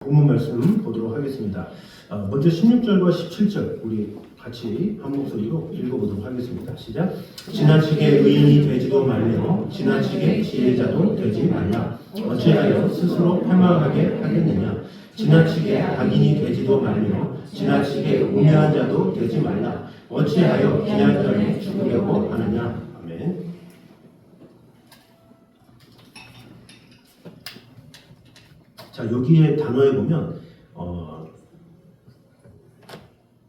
본문 말씀 보도록 하겠습니다. 먼저 16절과 17절 우리 같이 한 목소리로 읽어보도록 하겠습니다. 시작. 지나치게 의인이 되지도 말며 지나치게 지혜자도 되지 말라. 어찌하여 스스로 패망하게 하겠느냐. 지나치게 악인이 되지도 말며 지나치게 우매한 자도 되지 말라. 어찌하여 귀한 자를 죽이려고 하느냐. 아멘. 자, 여기에 단어에 보면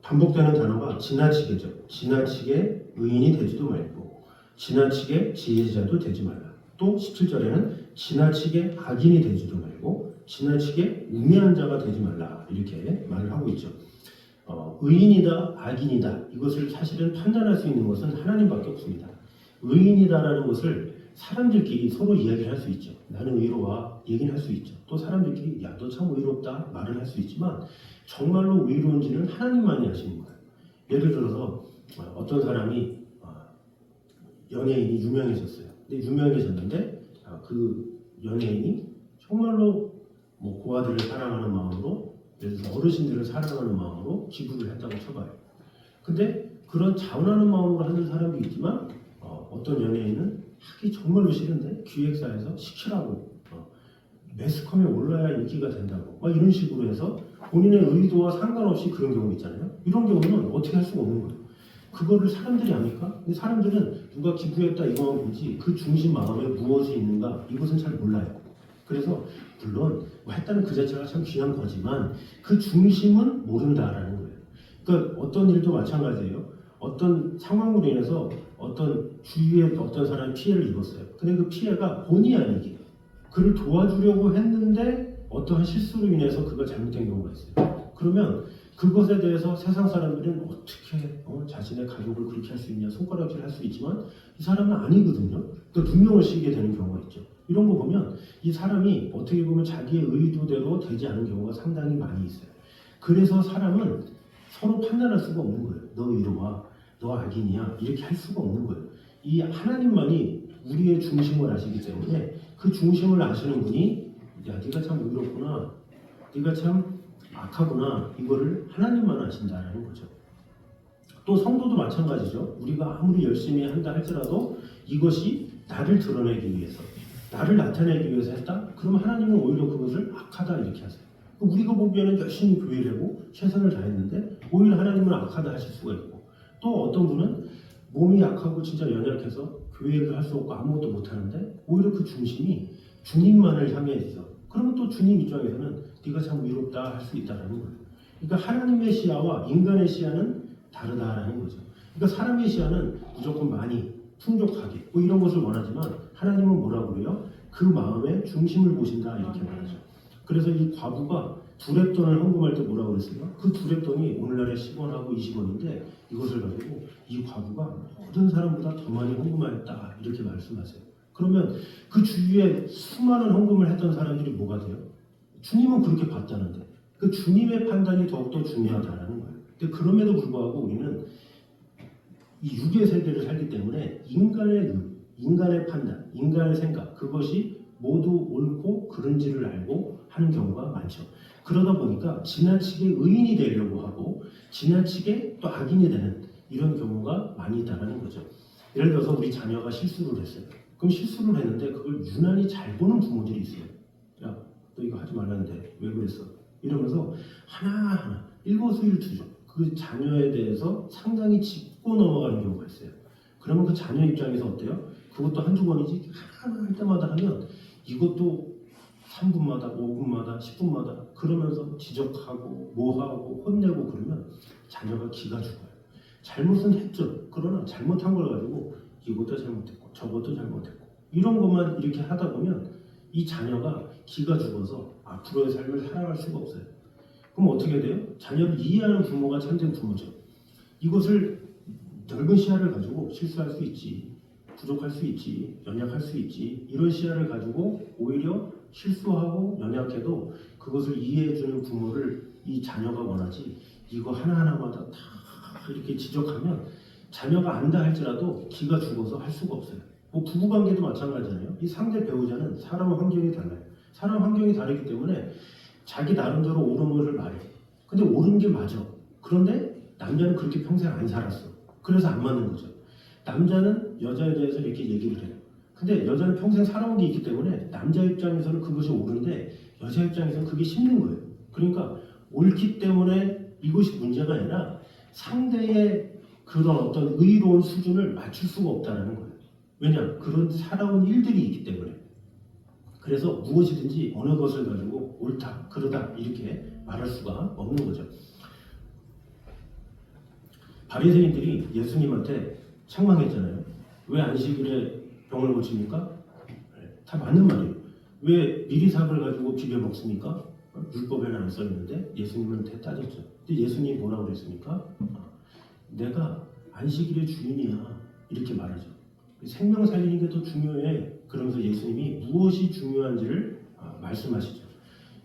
반복되는 단어가 지나치게죠. 지나치게 의인이 되지도 말고 지나치게 지혜자도 되지 말라. 또 17절에는 지나치게 악인이 되지도 말고 지나치게 우매한 자가 되지 말라. 이렇게 말을 하고 있죠. 의인이다, 악인이다. 이것을 사실은 판단할 수 있는 것은 하나님밖에 없습니다. 의인이다라는 것을 사람들끼리 서로 이야기를 할 수 있죠. 나는 의로와 얘기를 할 수 있죠. 또 사람들끼리 야, 너 참 의롭다 말을 할 수 있지만 정말로 의로운지는 하나님만이 아시는 거예요. 예를 들어서 어떤 사람이 연예인이 유명해졌어요. 근데 유명해졌는데 그 연예인이 정말로 뭐 고아들을 사랑하는 마음으로, 예를 들어서 어르신들을 사랑하는 마음으로 기부를 했다고 쳐봐요. 근데 그런 자원하는 마음으로 하는 사람도 있지만 어떤 연예인은 하기 정말로 싫은데 기획사에서 시키라고 매스컴에 올라야 인기가 된다고 막 이런 식으로 해서 본인의 의도와 상관없이 그런 경우 있잖아요. 이런 경우는 어떻게 할 수가 없는 거예요. 그거를 사람들이 압니까? 사람들은 누가 기부했다 이거만 보지 그 중심 마음에 무엇이 있는가 이것은 잘 몰라요. 그래서 물론 뭐 했다는 그 자체가 참 귀한 거지만 그 중심은 모른다라는 거예요. 그러니까 어떤 일도 마찬가지예요. 어떤 상황으로 인해서 어떤 주위에 어떤 사람이 피해를 입었어요. 근데 그 피해가 본의 아니게 그를 도와주려고 했는데 어떠한 실수로 인해서 그가 잘못된 경우가 있어요. 그러면 그것에 대해서 세상 사람들은 어떻게 자신의 가족을 그렇게 할 수 있냐 손가락질 할 수 있지만 이 사람은 아니거든요. 그러니까 누명을 씌게 되는 경우가 있죠. 이런 거 보면 이 사람이 어떻게 보면 자기의 의도대로 되지 않은 경우가 상당히 많이 있어요. 그래서 사람은 서로 판단할 수가 없는 거예요. 너 의로와 너 악인이야 이렇게 할 수가 없는 거예요. 이 하나님만이 우리의 중심을 아시기 때문에 그 중심을 아시는 분이 야 네가 참 의롭구나 네가 참 악하구나 이거를 하나님만 아신다라는 거죠. 또 성도도 마찬가지죠. 우리가 아무리 열심히 한다 할지라도 이것이 나를 드러내기 위해서 나를 나타내기 위해서 했다? 그러면 하나님은 오히려 그것을 악하다 이렇게 하세요. 우리가 보기에는 열심히 교회를 하고 최선을 다했는데 오히려 하나님은 악하다 하실 수가 있고 또 어떤 분은 몸이 약하고 진짜 연약해서 교회를 할 수 없고 아무것도 못하는데 오히려 그 중심이 주님만을 향해 있어. 그러면 또 주님 입장에서는 네가 참 위롭다 할 수 있다는 거예요. 그러니까 하나님의 시야와 인간의 시야는 다르다라는 거죠. 그러니까 사람의 시야는 무조건 많이 풍족하게 뭐 이런 것을 원하지만 하나님은 뭐라고 그래요? 그 마음의 중심을 보신다 이렇게 말하죠. 그래서 이 과부가 두렙돈을 헌금할 때 뭐라고 그랬어요? 그 두렙돈이 오늘날에 10원하고 20원인데 이것을 가지고 이 과부가 모든 사람보다 더 많이 헌금하였다 이렇게 말씀하세요. 그러면 그 주위에 수많은 헌금을 했던 사람들이 뭐가 돼요? 주님은 그렇게 봤다는데 그 주님의 판단이 더욱더 중요하다는 거예요. 근데 그럼에도 불구하고 우리는 이 육의 세계를 살기 때문에 인간의 판단, 인간의 생각 그것이 모두 옳고 그른지를 알고 하는 경우가 많죠. 그러다 보니까 지나치게 의인이 되려고 하고 지나치게 또 악인이 되는 이런 경우가 많이 있다는 거죠. 예를 들어서 우리 자녀가 실수를 했어요. 그럼 실수를 했는데 그걸 유난히 잘 보는 부모들이 있어요. 야, 너 이거 하지 말랐는데 왜 그랬어? 이러면서 하나하나 일거수일투족 그 자녀에 대해서 상당히 짚고 넘어가는 경우가 있어요. 그러면 그 자녀 입장에서 어때요? 그것도 한두 번이지 하나 할 때마다 하면 이것도 3분마다 5분마다 10분마다 그러면서 지적하고 뭐하고 혼내고 그러면 자녀가 기가 죽어요. 잘못은 했죠. 그러나 잘못한 걸 가지고 이것도 잘못했고 저것도 잘못했고 이런 것만 이렇게 하다 보면 이 자녀가 기가 죽어서 앞으로의 삶을 살아갈 수가 없어요. 그럼 어떻게 돼요? 자녀를 이해하는 부모가 참된 부모죠. 이것을 넓은 시야를 가지고 실수할 수 있지, 부족할 수 있지, 연약할 수 있지 이런 시야를 가지고 오히려 실수하고 연약해도 그것을 이해해주는 부모를 이 자녀가 원하지 이거 하나하나마다 다 이렇게 지적하면 자녀가 안다 할지라도 기가 죽어서 할 수가 없어요. 뭐 부부관계도 마찬가지잖아요. 이 상대 배우자는 사람 환경이 달라요. 사람 환경이 다르기 때문에 자기 나름대로 옳은 거를 말해. 근데 옳은 게 맞아. 그런데 남자는 그렇게 평생 안 살았어. 그래서 안 맞는 거죠. 남자는 여자에 대해서 이렇게 얘기를 해요. 근데 여자는 평생 살아온 게 있기 때문에 남자 입장에서는 그것이 옳은데 여자 입장에서는 그게 싫는 거예요. 그러니까 옳기 때문에 이것이 문제가 아니라 상대의 그런 어떤 의로운 수준을 맞출 수가 없다는 거예요. 왜냐? 그런 살아온 일들이 있기 때문에. 그래서 무엇이든지 어느 것을 가지고 옳다, 그러다 이렇게 말할 수가 없는 거죠. 바리새인들이 예수님한테 책망했잖아요. 왜 안식일에 병을 고칩니까? 다 맞는 말이에요. 왜 미리삽을 가지고 비벼 먹습니까? 율법에는 안 써있는데 예수님은 따졌죠. 근데 예수님이 뭐라고 그랬습니까? 내가 안식일의 주인이야 이렇게 말하죠. 생명 살리는 게 더 중요해. 그러면서 예수님이 무엇이 중요한지를 말씀하시죠.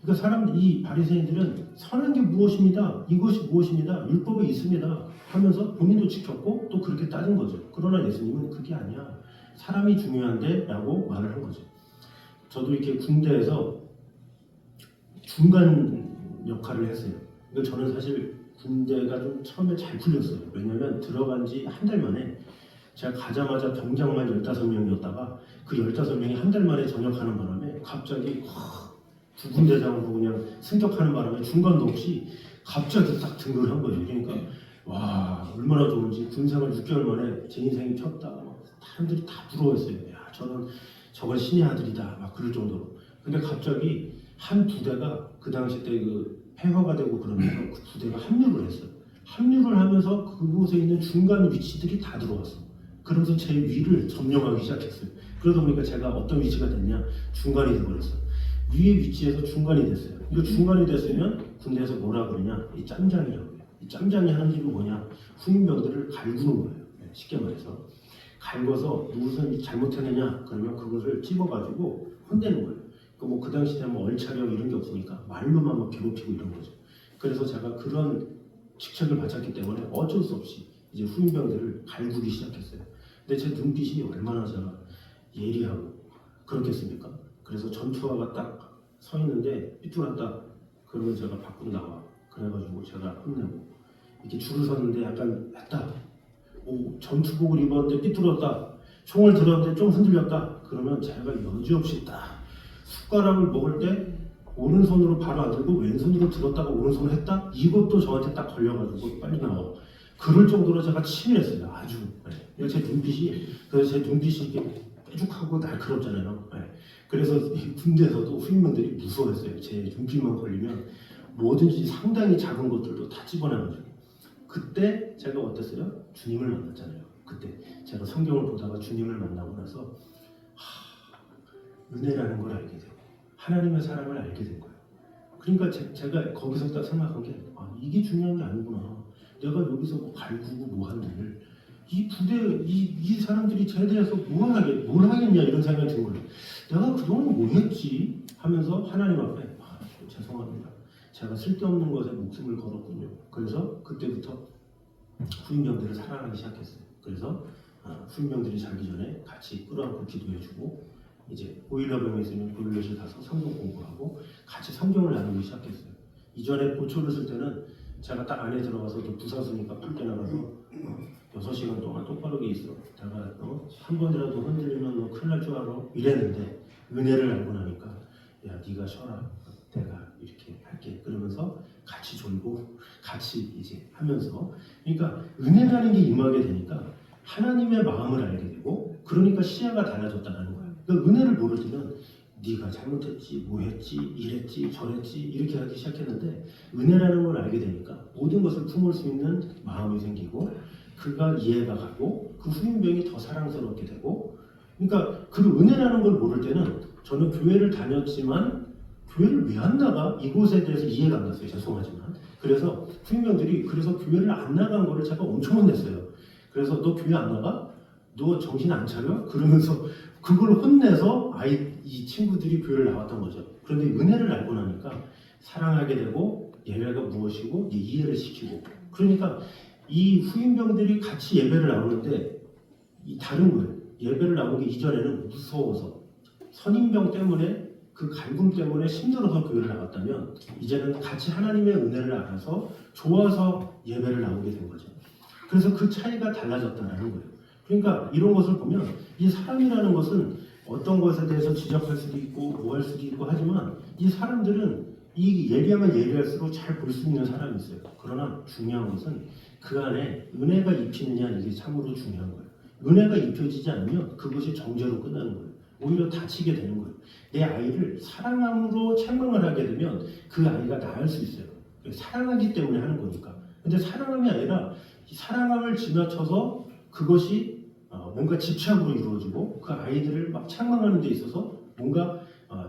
그러니까 이 바리새인들은 선한 게 무엇입니다. 이것이 무엇입니다. 율법에 있습니다. 하면서 본인도 지켰고 또 그렇게 따진 거죠. 그러나 예수님은 그게 아니야. 사람이 중요한데 라고 말을 한 거죠. 저도 이렇게 군대에서 중간 역할을 했어요. 그러니까 저는 사실 군대가 좀 처음에 잘 풀렸어요. 왜냐면 들어간 지 한 달 만에 제가 가자마자 병장만 15명이었다가 그 15명이 한 달 만에 전역하는 바람에 갑자기 두 군대장으로 그냥 승격하는 바람에 중간도 없이 갑자기 딱 등극을 한 거예요. 그러니까 와 얼마나 좋은지 군생활 6개월 만에 제 인생이 폈다. 사람들이 다 부러워했어요. 야 저는 저건 신의 아들이다. 막 그럴 정도로. 근데 갑자기 한 부대가 그 당시 때 그 폐허가 되고 그러면서 그 부대가 합류를 했어요. 합류를 하면서 그곳에 있는 중간 위치들이 다 들어왔어. 그러면서 제 위를 점령하기 시작했어요. 그러다 보니까 제가 어떤 위치가 됐냐? 중간이 되어버렸어요. 위의 위치에서 중간이 됐어요. 이거 중간이 됐으면 군대에서 뭐라 그러냐? 이 짬장이라고 해요. 이 짬장이 하는 일은 뭐냐? 후임병들을 갈구는 거예요. 쉽게 말해서. 갈궈서 무슨 잘못했느냐? 그러면 그것을 찝어가지고 혼내는 거예요. 그 당시 때 얼차려 이런 게 없으니까 말로만 막 괴롭히고 이런 거죠. 그래서 제가 그런 직책을 맡았기 때문에 어쩔 수 없이 이제 후임병들을 갈구기 시작했어요. 근데 제 눈빛이 얼마나 제가 예리하고 그렇겠습니까? 그래서 전투화가 딱 서 있는데 삐뚤었다 그러면 제가 밖으로 나와. 그래가지고 제가 혼내고 이렇게 줄을 섰는데 약간 했다. 전투복을 입었는데 삐뚤었다. 총을 들었는데 좀 흔들렸다. 그러면 제가 여지없이 딱 숟가락을 먹을 때 오른손으로 바로 안 들고 왼손으로 들었다가 오른손으로 했다? 이것도 저한테 딱 걸려가지고 빨리 나와. 그럴 정도로 제가 치밀했어요. 아주. 네. 제 눈빛이, 그래서 제 눈빛이 이렇게 뾰족하고 날카롭잖아요. 네. 그래서 군대에서도 후임분들이 무서워했어요. 제 눈빛만 걸리면 뭐든지 상당히 작은 것들도 다 집어내가지고. 그때 제가 어땠어요? 주님을 만났잖아요. 그때 제가 성경을 보다가 주님을 만나고 나서 은혜라는 걸 알게 되고 하나님의 사랑을 알게 된 거예요. 그러니까 제가 거기서 딱 생각한 게 이게 중요한 게 아니구나. 내가 여기서 뭐 갈구고 뭐 한들 이 부대 이 사람들이 제대해서 뭘 하겠냐 이런 생각이 든 거예요. 내가 그동안 뭐 했지 하면서 하나님 앞에 죄송합니다. 제가 쓸데없는 것에 목숨을 걸었군요. 그래서 그때부터 후임병들을 사랑하기 시작했어요. 그래서 후임병들이 자기 전에 같이 끌어안고 기도해주고 이제 보일러병에 있으면 보일러실 가서 성경 공부하고 같이 성경을 나누기 시작했어요. 이전에 보초를 쓸 때는 제가 딱 안에 들어가서 또 부사수니까 밖에 나가서 6시간 동안 똑바르게 있어. 내가 한 번이라도 흔들리면 너 큰일 날 줄 알아. 이랬는데 은혜를 알고 나니까 야 네가 쉬어라. 내가 이렇게 할게. 그러면서 같이 졸고 같이 이제 하면서 그러니까 은혜라는 게 임하게 되니까 하나님의 마음을 알게 되고 그러니까 시야가 달라졌다는 거예요. 그러니까 은혜를 모를 때는 네가 잘못했지, 뭐했지, 이랬지, 저랬지 이렇게 하기 시작했는데 은혜라는 걸 알게 되니까 모든 것을 품을 수 있는 마음이 생기고 그가 이해가 가고 그 후임병이 더 사랑스럽게 되고 그러니까 그 은혜라는 걸 모를 때는 저는 교회를 다녔지만 교회를 왜 안 나가? 이곳에 대해서 이해가 안 갔어요. 죄송하지만 그래서 후임병들이 그래서 교회를 안 나간 거를 제가 엄청 혼냈어요. 그래서 너 교회 안 나가? 너 정신 안 차려? 그러면서 그걸 혼내서 이 친구들이 교회를 나왔던 거죠. 그런데 은혜를 알고 나니까 사랑하게 되고 예배가 무엇이고 이해를 시키고 그러니까 이 후임병들이 같이 예배를 나오는데 다른 거예요. 예배를 나오기 이전에는 무서워서 선임병 때문에 그 갈굼 때문에 힘들어서 교회를 나갔다면 이제는 같이 하나님의 은혜를 알아서 좋아서 예배를 나오게 된 거죠. 그래서 그 차이가 달라졌다는 거예요. 그러니까 이런 것을 보면 이 사람이라는 것은 어떤 것에 대해서 지적할 수도 있고 뭐 할 수도 있고 하지만 이 사람들은 이 예리하면 예리할수록 잘 볼 수 있는 사람이 있어요. 그러나 중요한 것은 그 안에 은혜가 입히느냐 이게 참으로 중요한 거예요. 은혜가 입혀지지 않으면 그것이 정죄로 끝나는 거예요. 오히려 다치게 되는 거예요. 내 아이를 사랑함으로 책망을 하게 되면 그 아이가 나을 수 있어요. 사랑하기 때문에 하는 거니까. 근데 사랑함이 아니라 사랑함을 지나쳐서 그것이 뭔가 집착으로 이루어지고 그 아이들을 막 책망하는 데 있어서 뭔가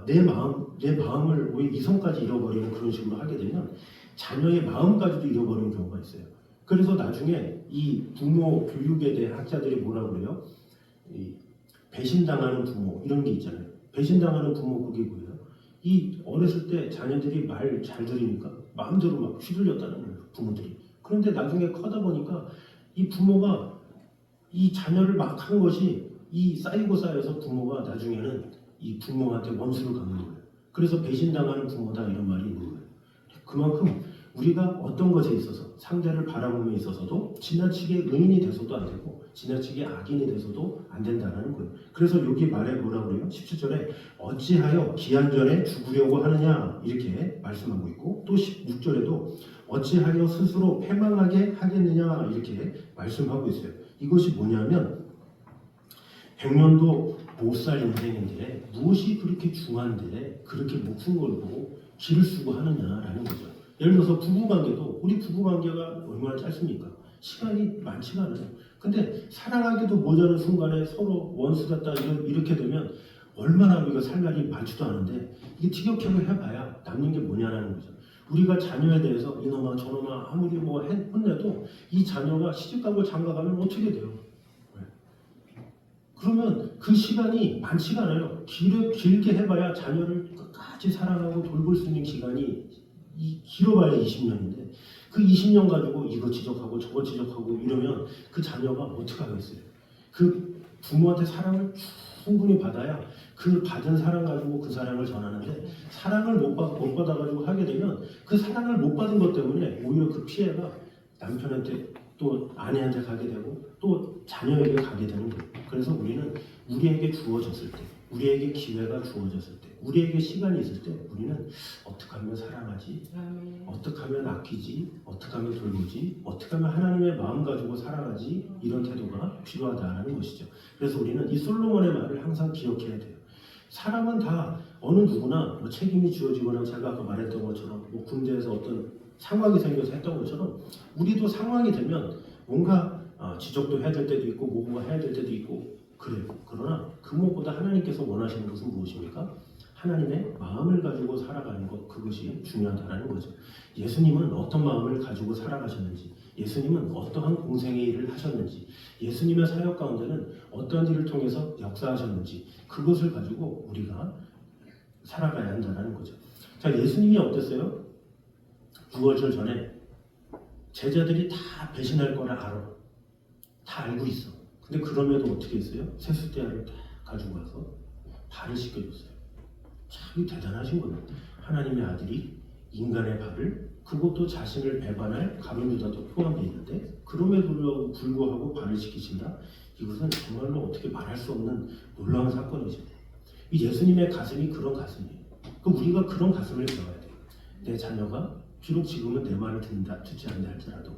내 마음을 오히려 이성까지 잃어버리는 그런 식으로 하게 되면 자녀의 마음까지도 잃어버리는 경우가 있어요. 그래서 나중에 이 부모 교육에 대한 학자들이 뭐라고 그래요? 이 배신당하는 부모 이런 게 있잖아요. 배신당하는 부모 그게 뭐예요? 이 어렸을 때 자녀들이 말 잘 들으니까 마음대로 막 휘둘렸다는 거예요. 부모들이. 그런데 나중에 커다 보니까 이 부모가 이 자녀를 막 한 것이 이 쌓이고 쌓여서 부모가 나중에는 이 부모한테 원수를 갚는 거예요. 그래서 배신당하는 부모다 이런 말이 있는 거예요. 그만큼 우리가 어떤 것에 있어서 상대를 바라봄에 있어서도 지나치게 의인이 돼서도 안 되고 지나치게 악인이 돼서도 안 된다는 거예요. 그래서 여기 말에 뭐라고 그래요? 17절에 어찌하여 기한전에 죽으려고 하느냐 이렇게 말씀하고 있고 또 16절에도 어찌하여 스스로 패망하게 하겠느냐 이렇게 말씀하고 있어요. 이것이 뭐냐면 100년도 못 살 인생인데 무엇이 그렇게 중한데 그렇게 목숨 걸고 기를 쓰고 하느냐라는 거죠. 예를 들어서 부부관계도 우리 부부관계가 얼마나 짧습니까? 시간이 많지가 않아요. 근데 사랑하기도 모자른 순간에 서로 원수됐다 이렇게 되면 얼마나 우리가 살 날이 많지도 않은데 이게 티격태격 해봐야 남는 게 뭐냐라는 거죠. 우리가 자녀에 대해서 이놈아 저놈아 아무리 뭐 혼내도 이 자녀가 시집가고 장가가면 어떻게 돼요? 그러면 그 시간이 많지가 않아요. 길게 해봐야 자녀를 끝까지 사랑하고 돌볼 수 있는 기간이 길어봐야 20년인데 그 20년 가지고 이거 지적하고 저거 지적하고 이러면 그 자녀가 어떻게 하겠어요? 그 부모한테 사랑을 충분히 받아야 그 받은 사랑 가지고 그 사랑을 전하는데 사랑을 못 받아가지고 하게 되면 그 사랑을 못 받은 것 때문에 오히려 그 피해가 남편한테 또 아내한테 가게 되고 또 자녀에게 가게 되는 거예요. 그래서 우리는 우리에게 주어졌을 때, 우리에게 기회가 주어졌을 때, 우리에게 시간이 있을 때 우리는 어떻게 하면 사랑하지, 어떻게 하면 아끼지, 어떻게 하면 돌보지, 어떻게 하면 하나님의 마음 가지고 살아가지 이런 태도가 필요하다는 것이죠. 그래서 우리는 이 솔로몬의 말을 항상 기억해야 돼요. 사람은 다 어느 누구나 뭐 책임이 주어지거나 제가 아까 말했던 것처럼 뭐 군대에서 어떤 상황이 생겨서 했던 것처럼 우리도 상황이 되면 뭔가 지적도 해야 될 때도 있고 뭐가 해야 될 때도 있고 그래요. 그러나 그 무엇보다 하나님께서 원하시는 것은 무엇입니까? 하나님의 마음을 가지고 살아가는 것 그것이 중요하다는 거죠. 예수님은 어떤 마음을 가지고 살아가셨는지 예수님은 어떠한 공생의 일을 하셨는지 예수님의 사역 가운데는 어떤 일을 통해서 역사하셨는지 그것을 가지고 우리가 살아가야 한다는 거죠. 자, 예수님이 어땠어요? 6월절 전에 제자들이 다 배신할 거라 알아. 다 알고 있어. 근데 그럼에도 어떻게 했어요? 세숫대야를 다 가지고 와서 발을 씻겨줬어요. 참 대단하신 거예요. 하나님의 아들이 인간의 발을 그것도 자신을 배반할 가룟유다도 포함되어 있는데 그럼에도 불구하고 발을 씻기신다? 이것은 정말로 어떻게 말할 수 없는 놀라운 사건이죠. 이 예수님의 가슴이 그런 가슴이에요. 우리가 그런 가슴을 배워야 돼요. 내 자녀가 비록 지금은 내 말을 듣지 않는다 할지라도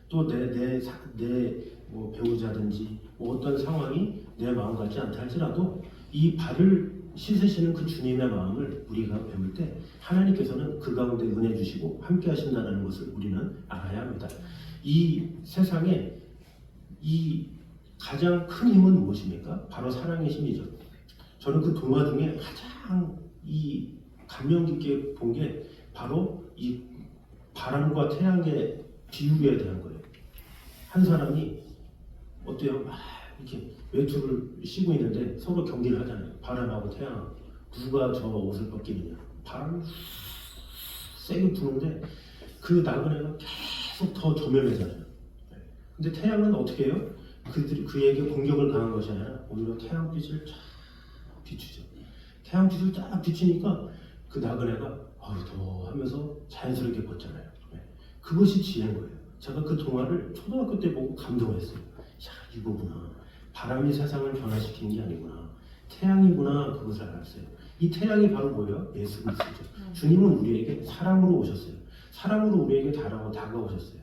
또 내 뭐 배우자든지 뭐 어떤 상황이 내 마음 같지 않다 할지라도 이 발을 씻으시는 그 주님의 마음을 우리가 배울 때 하나님께서는 그 가운데 은혜 주시고 함께 하신다는 것을 우리는 알아야 합니다. 이 세상에 이 가장 큰 힘은 무엇입니까? 바로 사랑의 힘이죠. 저는 그 동화 중에 가장 이 감명 깊게 본 게 바로 이 바람과 태양의 비유에 대한 거예요. 한 사람이 어때요? 막 이렇게 외투를 씌고 있는데 서로 경기를 하잖아요. 바람하고 태양 누가 저 옷을 벗기느냐. 바람이 세게 부는데 그 나그네가 계속 더 저명해져요. 근데 태양은 어떻게 해요? 그에게 공격을 가한 것이 아니라 오히려 태양빛을 쫙 비추죠. 태양빛을 쫙 비치니까 그 나그네가 더 하면서 자연스럽게 걷잖아요. 그것이 지혜인 거예요. 제가 그 동화를 초등학교 때 보고 감동했어요. 야, 이거구나. 바람이 세상을 변화시키는 게 아니구나. 태양이구나. 그것을 알았어요. 이 태양이 바로 뭐예요? 예수 그리스도죠. 주님은 우리에게 사랑으로 오셨어요. 사랑으로 우리에게 다가오셨어요.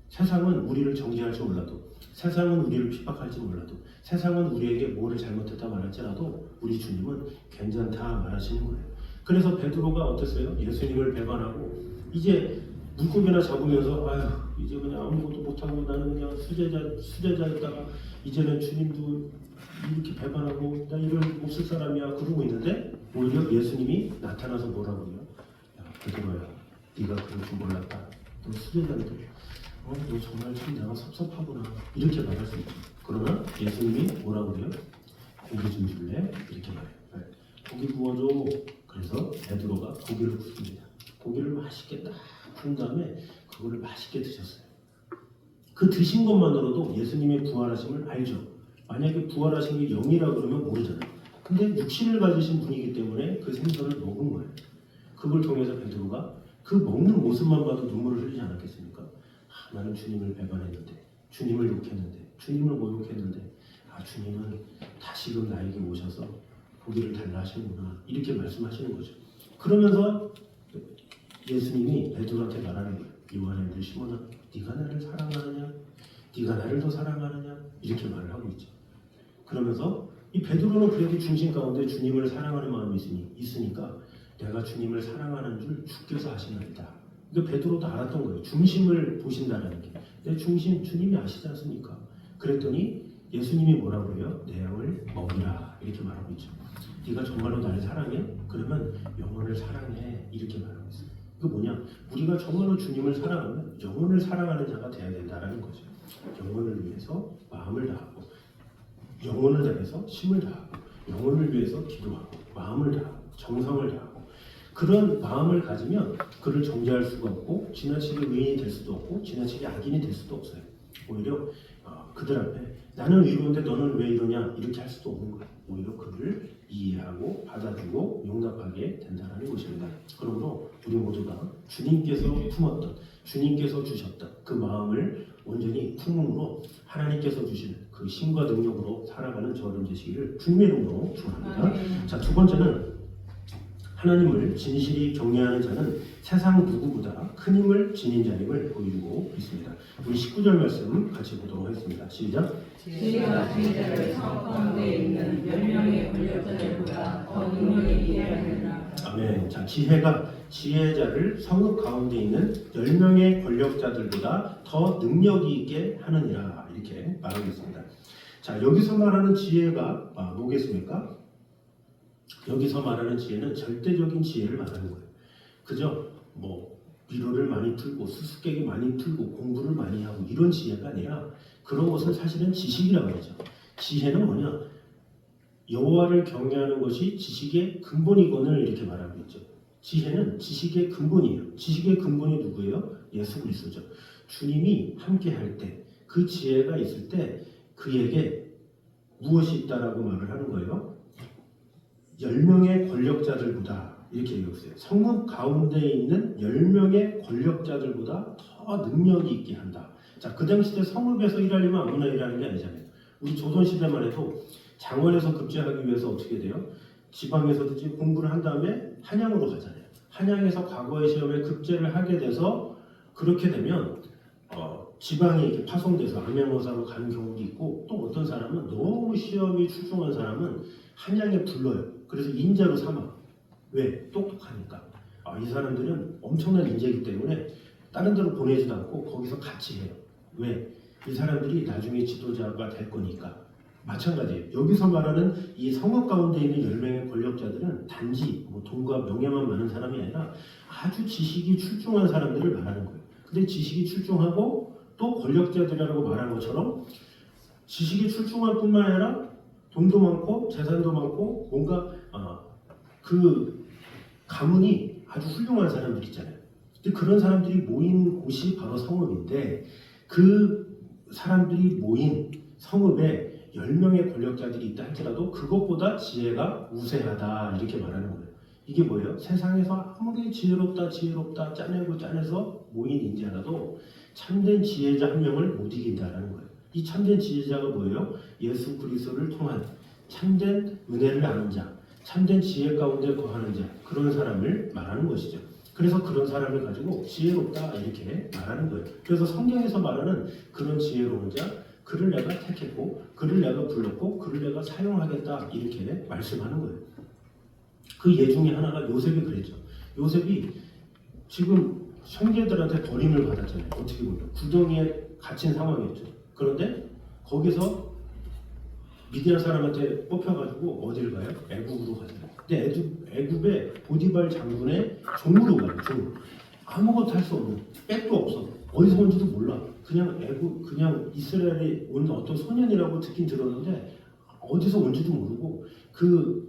세상은 우리를 정죄할지 몰라도, 세상은 우리를 핍박할지 몰라도, 세상은 우리에게 뭐를 잘못했다 말할지라도 우리 주님은 괜찮다 말하시는 거예요. 그래서 베드로가 어땠어요? 예수님을 배반하고 이제 물고기나 잡으면서 아휴 이제 그냥 아무것도 못하고 나는 그냥 수제자였다가 이제는 주님도 이렇게 배반하고 나 이런 못 쓸 사람이야 그러고 있는데 오히려 예수님이 나타나서 뭐라고 해요? 야 베드로야 네가 그럴 줄 몰랐다. 너 수제자인데 너 정말 참 내가 섭섭하구나 이렇게 말할 수 있죠. 그러나 예수님이 뭐라고 그래요? 고기 좀 줄래? 이렇게 말해요. 네. 고기 구워줘. 그래서 베드로가 고기를 굽습니다. 고기를 맛있게 딱 구운 다음에 그거를 맛있게 드셨어요. 그 드신 것만으로도 예수님의 부활하심을 알죠. 만약에 부활하신 게 영이라 그러면 모르잖아요. 근데 육신을 가지신 분이기 때문에 그 생선을 먹은 거예요. 그걸 통해서 베드로가 그 먹는 모습만 봐도 눈물을 흘리지 않았겠습니까? 나는 주님을 배반했는데, 주님을 욕했는데, 주님을 모욕했는데, 주님은 다시금 나에게 오셔서 고기를 달라 하시는구나 이렇게 말씀하시는 거죠. 그러면서 예수님이 베드로한테 말하는 거예요. 요한의 들 시몬아, 네가 나를 사랑하느냐? 네가 나를 더 사랑하느냐? 이렇게 말을 하고 있죠. 그러면서 이 베드로는 그래도 중심 가운데 주님을 사랑하는 마음이 있으니까 내가 주님을 사랑하는 줄 주께서 아시나이다. 그러니까 베드로도 알았던 거예요. 중심을 보신다는 게. 내 중심 주님이 아시지 않습니까? 그랬더니 예수님이 뭐라고 해요? 내 양을 먹이라 이렇게 말하고 있죠. 네가 정말로 나를 사랑해? 그러면 영혼을 사랑해 이렇게 말하고 있어요. 그 뭐냐? 우리가 정말로 주님을 사랑하면 영혼을 사랑하는 자가 돼야 된다는 거죠. 영혼을 위해서 마음을 다하고 영혼을 다해서 힘을 다하고 영혼을 위해서 기도하고 마음을 다하고 정성을 다하고 그런 마음을 가지면 그를 정죄할 수가 없고 지나치게 의인이 될 수도 없고 지나치게 악인이 될 수도 없어요. 오히려 그들 앞에 나는 의로운데 너는 왜 이러냐 이렇게 할 수도 없는 거예요. 오히려 그를 이해하고 받아주고 용납하게 된다는 것입니다. 그러므로 우리 모두가 주님께서 품었던 주님께서 주셨던 그 마음을 온전히 품음으로 하나님께서 주시는 그 힘과 능력으로 살아가는 저를 되시기를 주님의 이름으로 축원합니다. 자, 두 번째는 하나님을 진실히 경외하는 자는 세상 누구보다 큰 힘을 지닌 자임을 보이고 있습니다. 우리 19절 말씀 같이 보도록 하겠습니다. 시작. 지혜가 지혜자를 성 가운데 있는 10명의 권력자들보다 더 능력이 있게 하느니라. 아멘. 자, 지혜가 지혜자를 성읍 가운데 있는 10명의 권력자들보다 더 능력이 있게 하느니라 이렇게 말하고 있습니다. 자, 여기서 말하는 지혜가 뭐겠습니까? 여기서 말하는 지혜는 절대적인 지혜를 말하는 거예요. 그죠? 미로를 많이 풀고 수수께끼 많이 풀고 공부를 많이 하고 이런 지혜가 아니라 그런 것은 사실은 지식이라고 하죠. 지혜는 뭐냐? 여호와를 경외하는 것이 지식의 근본이거늘 이렇게 말하고 있죠. 지혜는 지식의 근본이에요. 지식의 근본이 누구예요? 예수 그리스도죠. 주님이 함께 할 때, 그 지혜가 있을 때 그에게 무엇이 있다라고 말을 하는 거예요? 10명의 권력자들보다 이렇게 얘기했어요. 성읍 가운데 있는 10명의 권력자들보다 더 능력이 있게 한다. 자, 그 당시 때 성읍에서 일하려면 아무나 일하는 게 아니잖아요. 우리 조선시대만 해도 장원에서 급제하기 위해서 어떻게 돼요? 지방에서든지 공부를 한 다음에 한양으로 가잖아요. 한양에서 과거의 시험에 급제를 하게 돼서 그렇게 되면 지방에 이렇게 파송돼서 암양어사로 가는 경우도 있고 또 어떤 사람은 너무 시험이 출중한 사람은 한양에 불러요. 그래서 인자로 삼아. 왜? 똑똑하니까. 이 사람들은 엄청난 인재이기 때문에 다른 데로 보내지도 않고 거기서 같이 해요. 왜? 이 사람들이 나중에 지도자가 될 거니까. 마찬가지예요. 여기서 말하는 이 성읍 가운데 있는 10명의 권력자들은 단지 돈과 명예만 많은 사람이 아니라 아주 지식이 출중한 사람들을 말하는 거예요. 근데 지식이 출중하고 또 권력자들이라고 말한 것처럼 지식이 출중할 뿐만 아니라 돈도 많고 재산도 많고 뭔가 그 가문이 아주 훌륭한 사람들 있잖아요. 근데 그런 사람들이 모인 곳이 바로 성읍인데 그 사람들이 모인 성읍에 10명의 권력자들이 있다 할지라도 그것보다 지혜가 우세하다 이렇게 말하는 거예요. 이게 뭐예요? 세상에서 아무리 지혜롭다 짜내서 모인 인재라도 참된 지혜자 한 명을 못 이긴다라는 거예요. 이 참된 지혜자가 뭐예요? 예수 그리스도를 통한 참된 은혜를 아는 자, 참된 지혜 가운데 거하는 자, 그런 사람을 말하는 것이죠. 그래서 그런 사람을 가지고 지혜롭다 이렇게 말하는 거예요. 그래서 성경에서 말하는 그런 지혜로운 자, 그를 내가 택했고, 그를 내가 불렀고, 그를 내가 사용하겠다 이렇게 말씀하는 거예요. 그 예 중에 하나가 요셉이 그랬죠. 요셉이 지금 형제들한테 버림을 받았잖아요. 어떻게 보면 구덩이에 갇힌 상황이었죠. 그런데 거기서 미디안 사람한테 뽑혀가지고 어디를 가요? 애굽으로 가요. 근데 애굽의 보디발 장군의 종으로 가요. 종. 아무것도 할 수 없는, 백도 없어. 어디서 온지도 몰라. 그냥 이스라엘에 온 어떤 소년이라고 듣긴 들었는데 어디서 온지도 모르고 그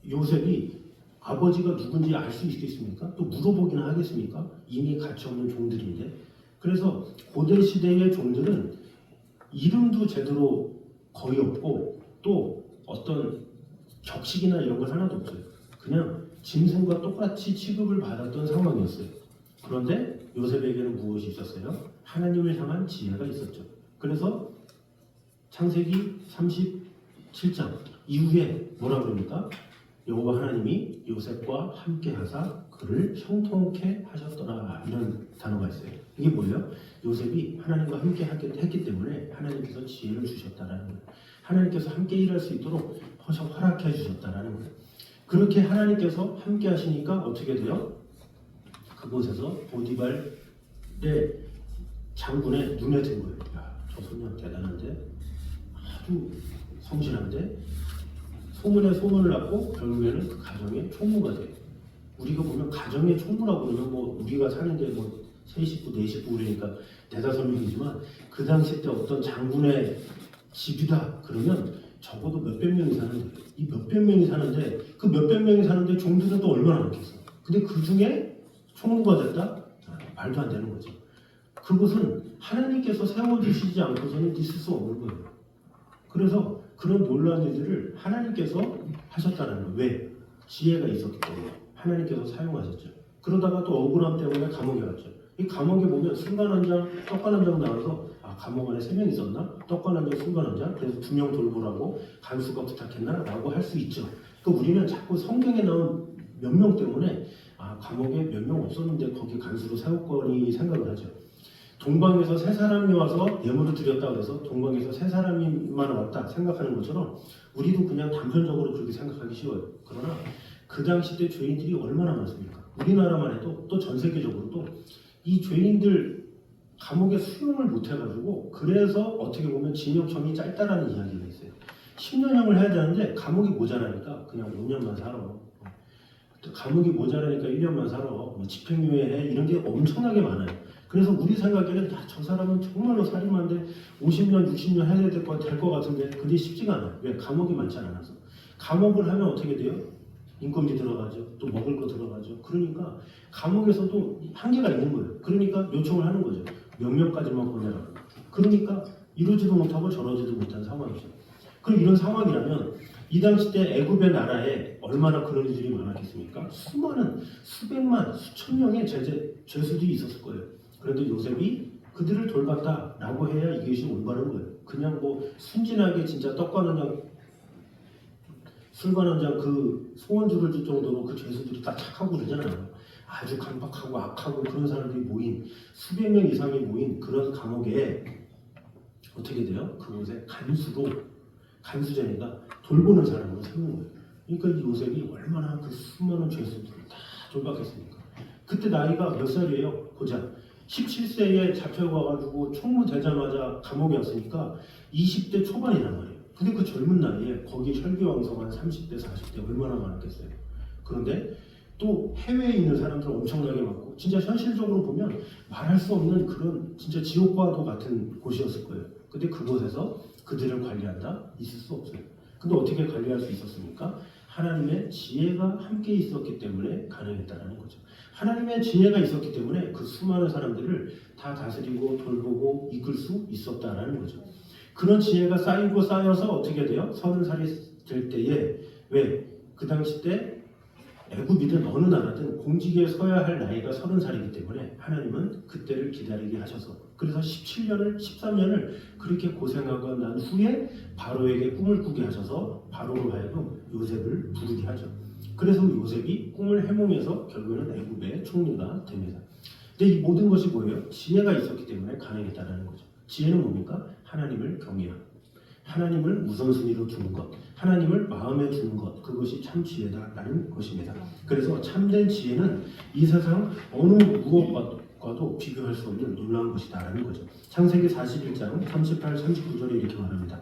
요셉이 아버지가 누군지 알 수 있겠습니까? 또 물어보기는 하겠습니까? 이미 가치 없는 종들인데. 그래서 고대 시대의 종들은 이름도 제대로 거의 없고 또 어떤 격식이나 이런 건 하나도 없어요. 그냥 짐승과 똑같이 취급을 받았던 상황이었어요. 그런데 요셉에게는 무엇이 있었어요? 하나님을 향한 지혜가 있었죠. 그래서 창세기 37장 이후에 뭐라 그럽니까? 여호와 하나님이 요셉과 함께 하사 그를 형통케 하셨더라 이런 단어가 있어요. 이게 뭐예요? 요셉이 하나님과 함께 했기 때문에 하나님께서 지혜를 주셨다라는 거예요. 하나님께서 함께 일할 수 있도록 허락해 주셨다라는 거예요. 그렇게 하나님께서 함께 하시니까 어떻게 돼요? 그곳에서 보디발의 장군의 눈에 든 거예요. 야, 저 소년 대단한데 아주 성실한데 소문에 소문을 낳고 결국에는 그 가정의 총무가 돼요. 우리가 보면 가정의 총무라고 그러면 뭐 우리가 사는데 뭐 3식구, 4식구 그러니까 4~5명이지만 그 당시 때 어떤 장군의 집이다 그러면 적어도 몇백 명이 사는데 이 몇백 명이 사는데 그 몇백 명이 사는데 종들은 또 얼마나 많겠어. 근데 그 중에 총무가 됐다? 말도 안 되는 거죠. 그것은 하나님께서 세워주시지 않고서는 있을 수 없는 거예요. 그래서 그런 놀라운 일들을 하나님께서 하셨다는 거예요. 왜? 지혜가 있었기 때문에 하나님께서 사용하셨죠. 그러다가 또 억울함 때문에 감옥에 갔죠. 이 감옥에 보면 순간 한 장, 떡간 한 장 나와서 감옥 안에 3명 있었나? 떡간 한 장, 순간 한 장. 그래서 2명 돌보라고 간수가 부탁했나? 라고 할 수 있죠. 또 우리는 자꾸 성경에 나온 몇 명 때문에 감옥에 몇 명 없었는데 거기 간수로 세웠거니 생각을 하죠. 동방에서 3사람이 와서 예물을 드렸다 그래서 동방에서 3사람이만 왔다 생각하는 것처럼 우리도 그냥 단편적으로 그렇게 생각하기 쉬워요. 그러나 그 당시 때 죄인들이 얼마나 많습니까? 우리나라만 해도 또 전 세계적으로도 이 죄인들 감옥에 수용을 못 해가지고 그래서 어떻게 보면 징역형이 짧다라는 이야기가 있어요. 10년형을 해야 되는데 감옥이 모자라니까 그냥 5년만 살아. 감옥이 모자라니까 1년만 살아. 뭐 집행유예 이런 게 엄청나게 많아요. 그래서 우리 생각에는 저 사람은 정말로 살인마인데 50년, 60년 해야 될 것 같은데 그게 쉽지가 않아요. 왜? 감옥이 많지 않아서. 감옥을 하면 어떻게 돼요? 인건비 들어가죠. 또 먹을 거 들어가죠. 그러니까 감옥에서도 한계가 있는 거예요. 그러니까 요청을 하는 거죠. 몇 명까지만 보내라고. 그러니까 이러지도 못하고 저러지도 못한 상황이죠. 그럼 이런 상황이라면 이 당시 때 애굽의 나라에 얼마나 그런 일들이 많았겠습니까? 수많은, 수백만, 수천 명의 죄수들이 있었을 거예요. 그런데 요셉이 그들을 돌봤다라고 해야 이것이 올바른 거예요. 그냥 뭐 순진하게 진짜 떡과 한장, 술과 한장 그 소원주를 줄 정도로 그 죄수들이 다 착하고 그러잖아요. 아주 강박하고 악하고 그런 사람들이 모인 수백 명 이상이 모인 그런 감옥에 어떻게 돼요? 그곳에 간수제니까 돌보는 사람으로 세우는 거예요. 그러니까 이 요셉이 얼마나 그 수많은 죄수들을 다 돌봤겠습니까? 그때 나이가 몇 살이에요? 보자. 17세에 잡혀가가지고 총무되자마자 감옥에 왔으니까 20대 초반이란 말이에요. 근데 그 젊은 나이에 거기 혈기왕성한 30대, 40대 얼마나 많았겠어요. 그런데 또 해외에 있는 사람들 엄청나게 많고 진짜 현실적으로 보면 말할 수 없는 그런 진짜 지옥과도 같은 곳이었을 거예요. 근데 그곳에서 그들을 관리한다? 있을 수 없어요. 근데 어떻게 관리할 수 있었습니까? 하나님의 지혜가 함께 있었기 때문에 가능했다는 거죠. 하나님의 지혜가 있었기 때문에 그 수많은 사람들을 다 다스리고 돌보고 이끌 수 있었다는 거죠. 그런 지혜가 쌓이고 쌓여서 어떻게 돼요? 30살이 될 때에 왜? 그 당시 때 애굽이든 어느 나라든 공직에 서야 할 나이가 30살이기 때문에 하나님은 그때를 기다리게 하셔서 그래서 17년을 13년을 그렇게 고생하고 난 후에 바로에게 꿈을 꾸게 하셔서 바로로 하여금 요셉을 부르게 하죠. 그래서 요셉이 꿈을 해몽해서 결국에는 애굽의 총리가 됩니다. 근데 이 모든 것이 뭐예요? 지혜가 있었기 때문에 가능했다는 거죠. 지혜는 뭡니까? 하나님을 경외함, 하나님을 우선순위로 두는 것, 하나님을 마음에 두는 것, 그것이 참 지혜다라는 것입니다. 그래서 참된 지혜는 이 세상 어느 무엇과도 비교할 수 없는 놀라운 것이다라는 거죠. 창세기 41장 38, 39절에 이렇게 말합니다.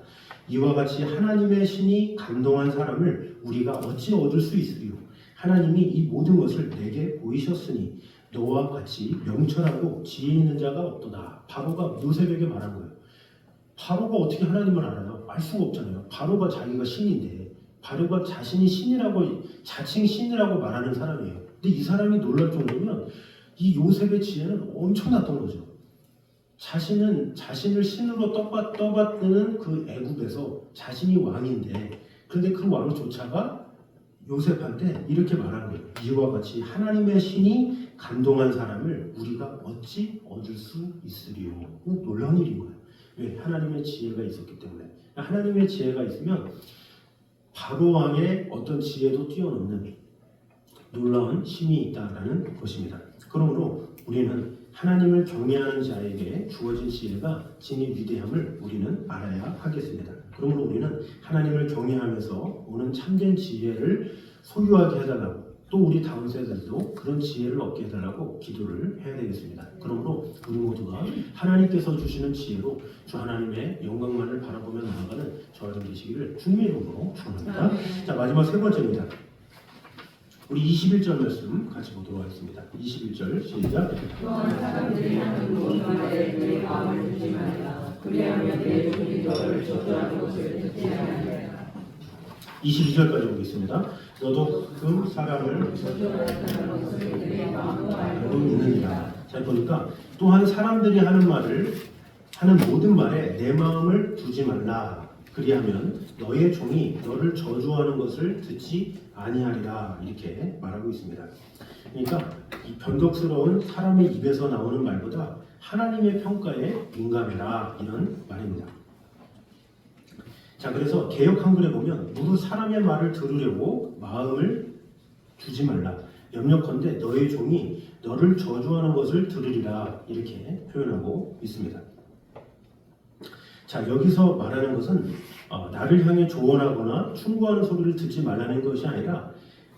이와 같이 하나님의 신이 감동한 사람을 우리가 어찌 얻을 수 있으리요? 하나님이 이 모든 것을 내게 보이셨으니 너와 같이 명철하고 지혜 있는 자가 없도다. 바로가 요셉에게 말한 거예요. 바로가 어떻게 하나님을 알아요? 알 수가 없잖아요. 바로가 자기가 신인데, 바로가 자신이 신이라고, 자칭 신이라고 말하는 사람이에요. 근데 이 사람이 놀랄 정도면 이 요셉의 지혜는 엄청났던 거죠. 자신을 신으로 떠받드는 그 애굽에서 자신이 왕인데, 그런데 그 왕조차가 요셉한테 이렇게 말한 거예요. 이와 같이 하나님의 신이 감동한 사람을 우리가 어찌 얻을 수 있으리요? 놀라운 일인 거예요. 왜? 하나님의 지혜가 있었기 때문에. 하나님의 지혜가 있으면 바로 왕의 어떤 지혜도 뛰어넘는 놀라운 힘이 있다라는 것입니다. 그러므로 우리는 하나님을 경외하는 자에게 주어진 지혜가 진히 위대함을 우리는 알아야 하겠습니다. 그러므로 우리는 하나님을 경외하면서 오는 참된 지혜를 소유하게 해달라고, 또 우리 다음 세대들도 그런 지혜를 얻게 해달라고 기도를 해야 되겠습니다. 그러므로 우리 모두가 하나님께서 주시는 지혜로 주 하나님의 영광만을 바라보며 나아가는 저와 여러분 되시기를 주님의 이름으로 축원합니다. 자, 마지막 세 번째입니다. 우리 21절 말씀 같이 보도록 하겠습니다. 21절 시작. 또한 사람들이 하는 모든 말에 내 마음을 두지 말라. 그리하면 내 종이 너를 저주하는 것을 듣지 아니하리라. 22절까지 보겠습니다. 너도 가끔 사람을 저주하는 것을 내 마음으로 알고 있느니라. 자, 보니까 또한 사람들이 하는 모든 말에 내 마음을 두지 말라. 그리하면 너의 종이 너를 저주하는 것을 듣지 아니하리라. 이렇게 말하고 있습니다. 그러니까 이 변덕스러운 사람의 입에서 나오는 말보다 하나님의 평가에 민감해라, 이런 말입니다. 자, 그래서 개역 한글에 보면 누구 사람의 말을 들으려고 마음을 두지 말라. 염려컨대 너의 종이 너를 저주하는 것을 들으리라. 이렇게 표현하고 있습니다. 자, 여기서 말하는 것은 나를 향해 조언하거나 충고하는 소리를 듣지 말라는 것이 아니라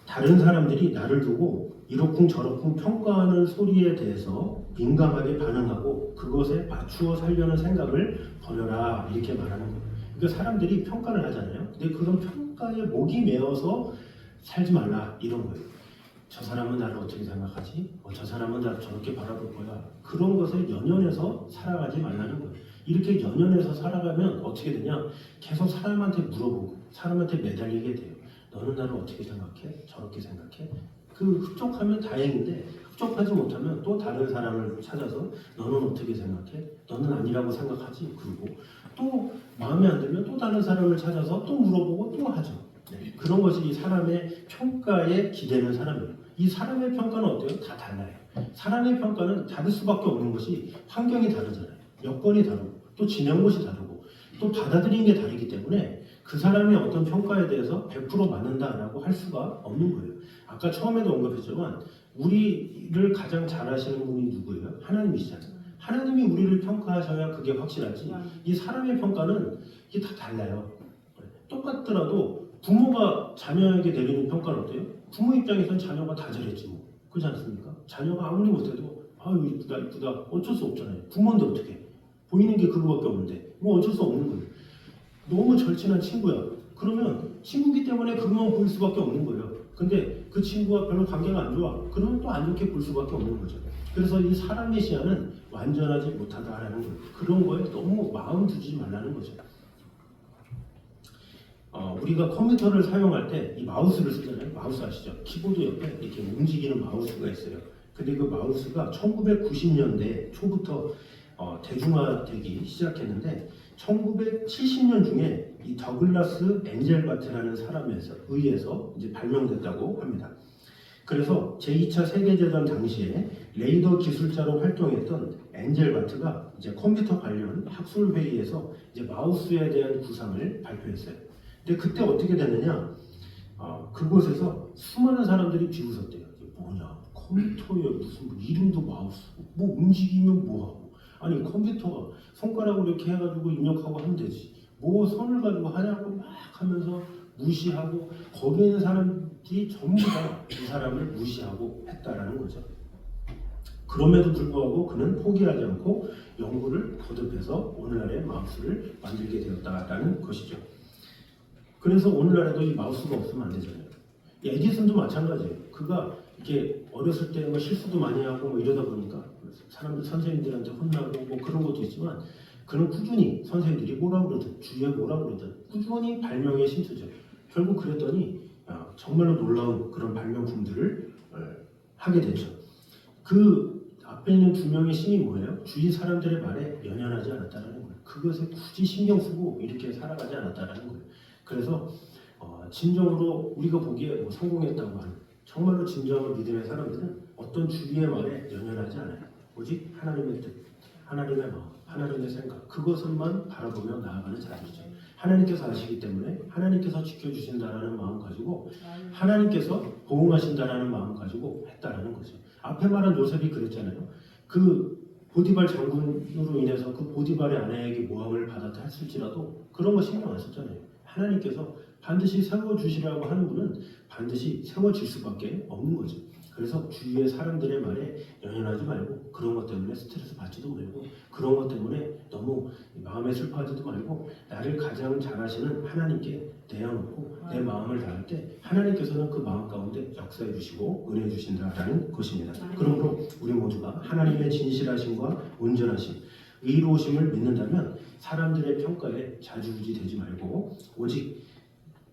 다른 사람들이 나를 두고 이러쿵 저러쿵 평가하는 소리에 대해서 민감하게 반응하고 그것에 맞추어 살려는 생각을 버려라. 이렇게 말하는 거예요. 그러니까 사람들이 평가를 하잖아요. 근데 그런 평가에 목이 메어서 살지 말라, 이런 거예요. 저 사람은 나를 어떻게 생각하지? 저 사람은 나를 저렇게 바라볼 거야. 그런 것에 연연해서 살아가지 말라는 거예요. 이렇게 연연해서 살아가면 어떻게 되냐? 계속 사람한테 물어보고 사람한테 매달리게 돼요. 너는 나를 어떻게 생각해? 저렇게 생각해? 그 흡족하면 다행인데 흡족하지 못하면 또 다른 사람을 찾아서 너는 어떻게 생각해? 너는 아니라고 생각하지? 그리고 또 마음에 안 들면 또 다른 사람을 찾아서 또 물어보고 또 하죠. 네, 그런 것이 이 사람의 평가에 기대는 사람이에요. 이 사람의 평가는 어때요? 다 달라요. 사람의 평가는 다를 수밖에 없는 것이 환경이 다르잖아요. 여건이 다르고 또 지낸 곳이 다르고 또 받아들이는 게 다르기 때문에 그 사람의 어떤 평가에 대해서 100% 맞는다라고 할 수가 없는 거예요. 아까 처음에도 언급했지만 우리를 가장 잘 아시는 분이 누구예요? 하나님이시잖아요. 하나님이 우리를 평가하셔야 그게 확실하지. 이 사람의 평가는 이게 다 달라요. 똑같더라도 부모가 자녀에게 내리는 평가는 어때요? 부모 입장에서는 자녀가 다 잘했지 뭐. 그렇지 않습니까? 자녀가 아무리 못해도 아유 이쁘다 이쁘다 어쩔 수 없잖아요. 부모인데 어떻게 보이는 게 그거밖에 없는데 뭐 어쩔 수 없는 거예요. 너무 절친한 친구야. 그러면 친구기 때문에 그것만 보일 수밖에 없는 거예요. 근데 그 친구와 별로 관계가 안 좋아. 그러면 또 안 좋게 볼 수밖에 없는 거죠. 그래서 이 사람의 시야는 완전하지 못하다라는 거예요. 그런 거에 너무 마음 두지 말라는 거죠. 우리가 컴퓨터를 사용할 때 이 마우스를 쓰잖아요. 마우스 아시죠? 키보드 옆에 이렇게 움직이는 마우스가 있어요. 근데 그 마우스가 1990년대 초부터 대중화되기 시작했는데 1970년 중에 이 더글라스 엔젤바트라는 사람에 의해서 이제 발명됐다고 합니다. 그래서 제2차 세계대전 당시에 레이더 기술자로 활동했던 엔젤바트가 이제 컴퓨터 관련 학술 회의에서 이제 마우스에 대한 구상을 발표했어요. 근데 그때 어떻게 됐느냐? 그곳에서 수많은 사람들이 비웃었대요. 이게 뭐냐? 컴퓨터에 무슨 뭐 이름도 마우스, 뭐 움직이면 뭐하고? 아니 컴퓨터가 손가락으로 이렇게 해가지고 입력하고 하면 되지. 뭐 손을 가지고 하냐고 막 하면서 무시하고 거기에 있는 사람들이 전부 다 이 사람을 무시하고 했다라는 거죠. 그럼에도 불구하고 그는 포기하지 않고 연구를 거듭해서 오늘날의 마우스를 만들게 되었다라는 것이죠. 그래서 오늘날에도 이 마우스가 없으면 안 되잖아요. 에디슨도 마찬가지예요. 그가 이렇게 어렸을 때 뭐 실수도 많이 하고 뭐 이러다 보니까 사람들 선생님들한테 혼나고 뭐 그런 것도 있지만 그는 꾸준히 선생님들이 뭐라 그러든 주위에 뭐라 그러든 꾸준히 발명에 힘쓰죠. 결국 그랬더니 정말로 놀라운 그런 발명품들을 하게 됐죠. 그 앞에 있는 두 명의 신이 뭐예요? 주위 사람들의 말에 연연하지 않았다는 거예요. 그것에 굳이 신경 쓰고 이렇게 살아가지 않았다는 거예요. 그래서 진정으로 우리가 보기에 뭐 성공했다고 하는 정말로 진정한 믿음의 사람들은 어떤 주위의 말에 연연하지 않아요. 오직 하나님의 뜻, 하나님의 마음, 하나님의 생각 그것을만 바라보며 나아가는 자들이죠. 하나님께서 아시기 때문에 하나님께서 지켜주신다라는 마음 가지고 하나님께서 보응하신다라는 마음 가지고 했다라는 거죠. 앞에 말한 요셉이 그랬잖아요. 그 보디발 장군으로 인해서 그 보디발의 아내에게 모함을 받았다 했을지라도 그런 거 신경 안 썼잖아요. 하나님께서 반드시 세워주시라고 하는 분은 반드시 세워질 수밖에 없는 거죠. 그래서 주위의 사람들의 말에 연연하지 말고 그런 것 때문에 스트레스 받지도 말고 그런 것 때문에 너무 마음에 슬퍼하지도 말고 나를 가장 잘 아시는 하나님께 내어놓고 내 마음을 다할 때 하나님께서는 그 마음 가운데 역사해 주시고 은혜 주신다라는 것입니다. 그러므로 우리 모두가 하나님의 진실하심과 온전하심 의로우심을 믿는다면 사람들의 평가에 좌지우지 되지 말고 오직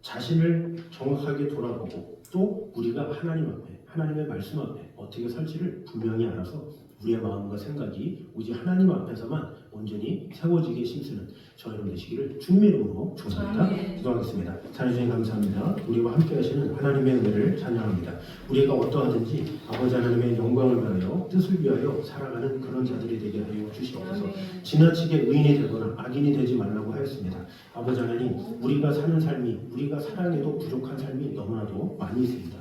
자신을 정확하게 돌아보고 또 우리가 하나님 앞에 하나님의 말씀 앞에 어떻게 살지를 분명히 알아서 우리의 마음과 생각이 오직 하나님 앞에서만 온전히 세워지게 힘쓰는 저희 여러분 되시기를 주님의 이름으로 축원합니다. 기도하겠습니다. 하나님 감사합니다. 우리와 함께 하시는 하나님의 은혜를 찬양합니다. 우리가 어떠하든지 아버지 하나님의 영광을 위하여 뜻을 위하여 살아가는 그런 자들이 되게 하여 주시옵소서. 지나치게 의인이 되거나 악인이 되지 말라고 하였습니다. 아버지 하나님 우리가 사는 삶이 우리가 사랑해도 부족한 삶이 너무나도 많이 있습니다.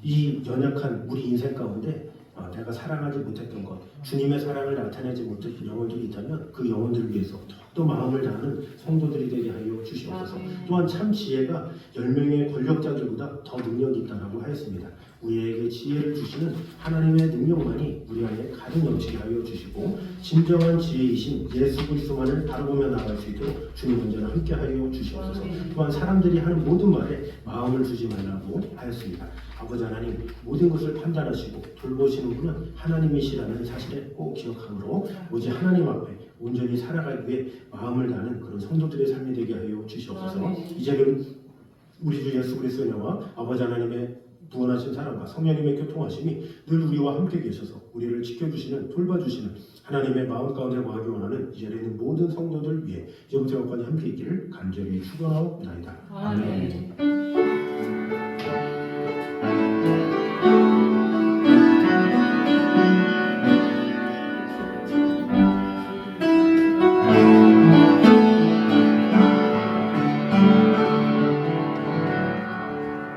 이 연약한 우리 인생 가운데 내가 사랑하지 못했던 것, 주님의 사랑을 나타내지 못했던 영혼들이 있다면 그 영혼들을 위해서 더욱더 마음을 다하는 성도들이 되게 하여 주시옵소서. 또한 참 지혜가 10명의 권력자들보다 더 능력이 있다고 하였습니다. 우리에게 지혜를 주시는 하나님의 능력만이 우리 안에 가득 넘치게 하여 주시고 진정한 지혜이신 예수 그리스도만을 바라보며 나아갈 수 있도록 주님 언제나 함께 하여 주시옵소서. 또한 사람들이 하는 모든 말에 마음을 두지 말라고 하였습니다. 아버지 하나님 모든 것을 판단하시고 돌보시는 분은 하나님이시라는 사실을 꼭 기억함으로 오직 하나님 앞에 온전히 살아가기 위해 마음을 다하는 그런 성도들의 삶이 되게 하여 주시옵소서. 이제는 우리 주 예수 그리스도의 은혜와 아버지 하나님의 부원하신 사랑과 성령님의 교통하심이 늘 우리와 함께 계셔서 우리를 지켜주시는 돌봐주시는 하나님의 마음 가운데 거하기 원하는 이 자리에 있는 모든 성도들 위해 이제부터 영원까지 함께 있기를 간절히 축원하옵나이다. 아멘.